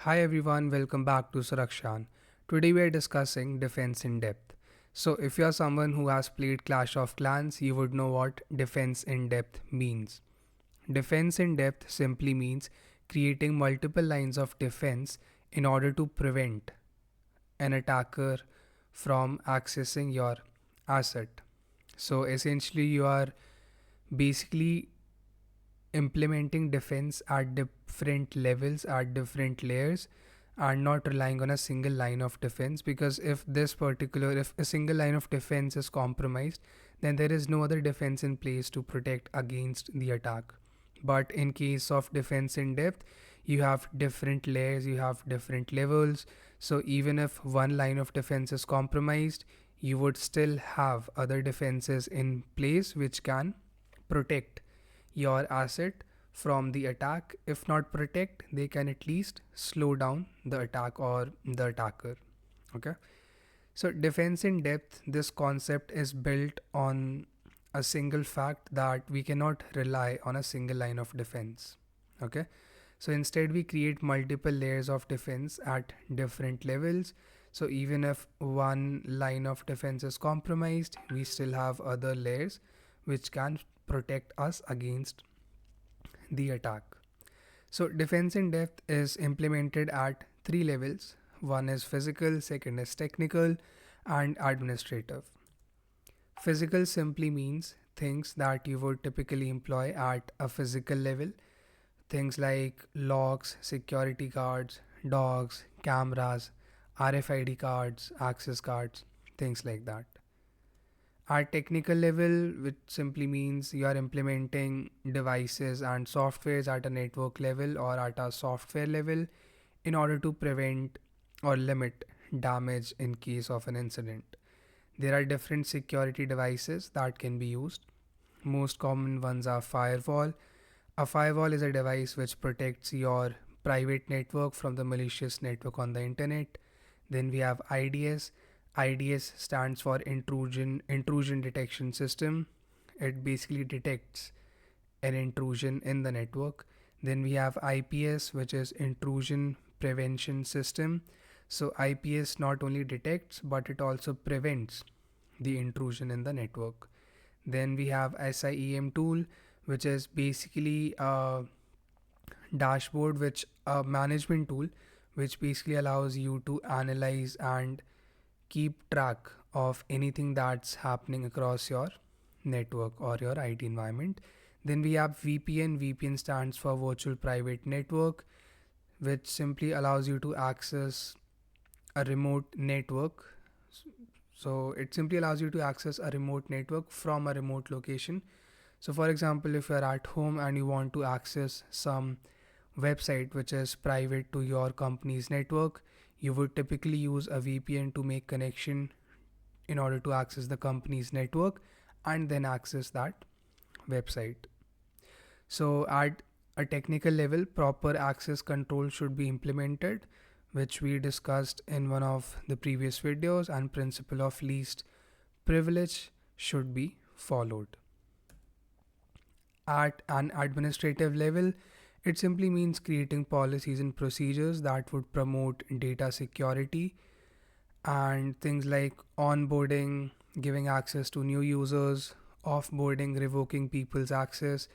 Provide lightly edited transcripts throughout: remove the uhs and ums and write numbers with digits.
Hi everyone, welcome back to Surakshyaan. Today we are discussing defense in depth. So, if you are someone who has played Clash of Clans, you would know what defense in depth means. Defense in depth simply means creating multiple lines of defense in order to prevent an attacker from accessing your asset. So, essentially, you are basically implementing defense at different levels, at different layers, and not relying on a single line of defense, because if a single line of defense is compromised, then there is no other defense in place to protect against the attack. But in case of defense in depth, you have different layers, you have different levels. So even if one line of defense is compromised, you would still have other defenses in place which can protect your asset from the attack. If not protect, they can at least slow down the attack or the attacker. Okay. So defense in depth, this concept is built on a single fact that we cannot rely on a single line of defense. Okay. So instead we create multiple layers of defense at different levels. So even if one line of defense is compromised, we still have other layers which can protect us against the attack. So defense in depth is implemented at three levels. One is physical, second is technical, and administrative. Physical simply means things that you would typically employ at a physical level. Things like locks, security guards, dogs, cameras, RFID cards, access cards, things like that. At technical level, which simply means you are implementing devices and softwares at a network level or at a software level in order to prevent or limit damage in case of an incident. There are different security devices that can be used. Most common ones are firewall. A firewall is a device which protects your private network from the malicious network on the internet. Then we have IDS. IDS stands for intrusion detection system. It basically detects an intrusion in the network. Then we have IPS, which is intrusion prevention system. So IPS not only detects but it also prevents the intrusion in the network. Then we have SIEM tool, which is basically a dashboard, which a management tool, which basically allows you to analyze and keep track of anything that's happening across your network or your IT environment. Then we have VPN. VPN stands for virtual private network, which simply allows you to access a remote network. So it simply allows you to access a remote network from a remote location. So for example, if you're at home and you want to access some website which is private to your company's network, you would typically use a VPN to make connection in order to access the company's network and then access that website. So at a technical level, proper access control should be implemented, which we discussed in one of the previous videos, and principle of least privilege should be followed. At an administrative level, it simply means creating policies and procedures that would promote data security and things like onboarding, giving access to new users, offboarding, revoking people's access,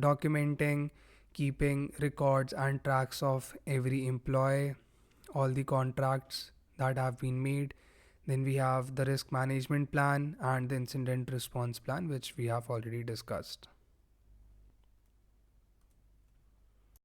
documenting, keeping records and tracks of every employee, all the contracts that have been made. Then we have the risk management plan and the incident response plan, which we have already discussed.